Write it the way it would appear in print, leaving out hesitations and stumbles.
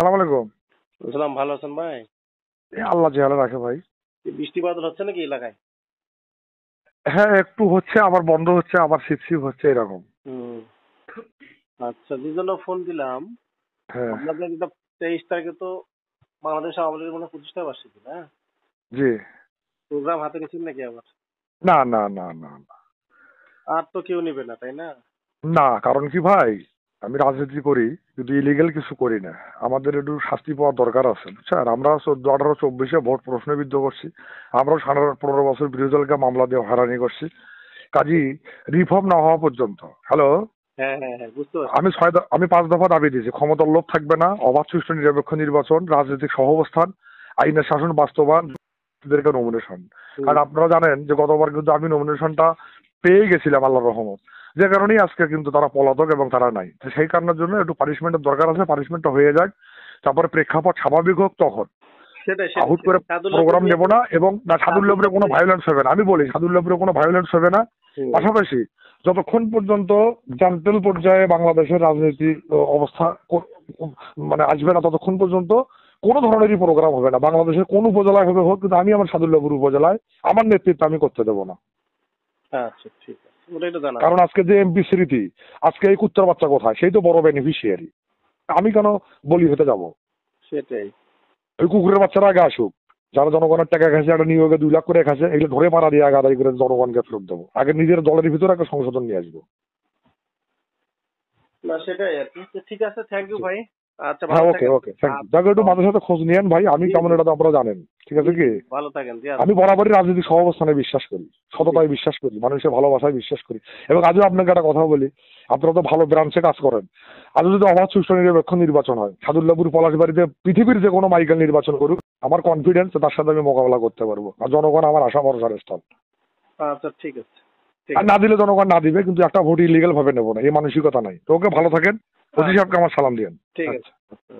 সালাম আলাইকুম। সালাম, ভালো আছেন ভাই? আল্লাহ জেহালে রাখে ভাই। বৃষ্টি বাদল হচ্ছে নাকি এলাকায়? হ্যাঁ, একটু হচ্ছে আবার বন্ধ হচ্ছে আবার শীত হচ্ছে এরকম। হুম। আচ্ছা, যে জন্য ফোন দিলাম, হ্যাঁ। আপনাদের এটা 23 তারিখে তো বাংলাদেশ আওয়ামী লীগের মনে হয় 25টা বার্ষিকী, না? জি। প্রোগ্রাম হাতে নিয়েছেন নাকি আবার? না না না না না। আর তো কেউ নেবে না, তাই না? না, কারণ কি ভাই, আমি রাজনীতি করি কিন্তু ইলিগেল কিছু করি না। আমাদের একটু শাস্তি পাওয়ার দরকার আছে, বুঝছেন? আমরা 14, 18, 24-এ ভোট প্রশ্নবিদ্ধ করছি। আমরাও 15 বছর বিরোধী দলকে মামলা দিয়ে হয়রানি করছি। কাজী রিফর্ম না হওয়া পর্যন্ত, হ্যালো, হ্যাঁ হ্যাঁ হ্যাঁ, বুঝতে পারছি। আমি 5 দফা দাবি দিয়েছি। ক্ষমতার লোভ থাকবে না, অবাধ সুষ্ঠু নিরপেক্ষ নির্বাচন, রাজনৈতিক সহাবস্থান, আইনের শাসন বাস্তবায়ন, নমিনেশন। কারণ আপনারা জানেন যে গতবার কিন্তু আমি নমিনেশনটা পেয়ে গেছিলাম আল্লাহর রহমত, যে কারণেই আজকে কিন্তু তারা পলাতক এবং তারা নাই। তো সেই কারণের জন্য একটু পানিশমেন্টের দরকার আছে, পানিশমেন্টটা হয়ে যাক, তারপরে প্রেক্ষাপট স্বাভাবিক হোক তখন সেটাই আহুট করে প্রোগ্রাম নেব না। এবং না, সাদুল্লাপুরে কোনো ভায়োলেন্স হবে না, আমি বলি সাদুল্লাপুরে কোনো ভায়োলেন্স হবে না। পাশাপাশি যতক্ষণ পর্যন্ত জান্টেল পর্যায়ে বাংলাদেশের রাজনীতি অবস্থা মানে আসবে না, ততক্ষণ পর্যন্ত কোনো ধরনেরই প্রোগ্রাম হবে না। বাংলাদেশের কোন উপজেলায় হবে হোক, কিন্তু আমি আমার সাদুল্লাপুর উপজেলায় আমার নেতৃত্ব আমি করতে দেবো না। আচ্ছা, ঠিক আছে, ওটাই তো জানা। কারণ আজকে যে এমপি স্মৃতি, আজকে এই কুত্তার বাচ্চা কোথায়, সেই তো বড় বেনিফিশিয়ারি। আমি কেন বলি হতে যাব? সেটাই। ওই কুকুরের বাচ্চারা আগে আসুক, যারা জনগণের টাকা খাচ্ছে, একটা নিয়োগে 2 লাখ করে খাচ্ছে, এগুলো ধরে মারা দিয়ে আগে আদায় করে জনগণকে ফেরত দেবো। আগে নিজের দলের ভিতরে একটা সংশোধন নিয়ে আসবো। না, সেটাই আর কি। তো ঠিক আছে, থ্যাংক ইউ ভাই। আচ্ছা, হ্যাঁ, ভালো ওকে থাকেন। ওকে, থ্যাংক ইউ। যাকে একটু মাঝে সাথে খোঁজ নিয়েন ভাই, আমি কেমন এটা তো আপনারা জানেন, ঠিক আছে কি? ভালো থাকেন। জি, আমি বরাবরই রাজনৈতিক সহাবস্থানে বিশ্বাস করি, সততায় বিশ্বাস করি, মানুষের ভালোবাসায় বিশ্বাস করি। এবং আজও আপনাকে একটা কথা বলি, আপনারা তো ভালো ব্রাঞ্চে কাজ করেন। আজও যদি অবাধ সুষ্ঠু নিরপেক্ষ নির্বাচন হয়, সাদুল্লাপুর পলাশবাড়িতে পৃথিবীর যে কোনো মাইকেল নির্বাচন করুক, আমার কনফিডেন্স তার সাথে আমি মোকাবেলা করতে পারবো। আর জনগণ আমার আশা ভরসার স্থল। আচ্ছা, ঠিক আছে। আর না দিলে জনগণ না দিবে, কিন্তু একটা ভোট ইলিগাল ভাবে নেবো না, এই মানসিকতা নাই। তো ওকে, ভালো থাকেন। ওসি সাহেবকে আমার সালাম দিয়েন। ঠিক আচ্ছা। আছে।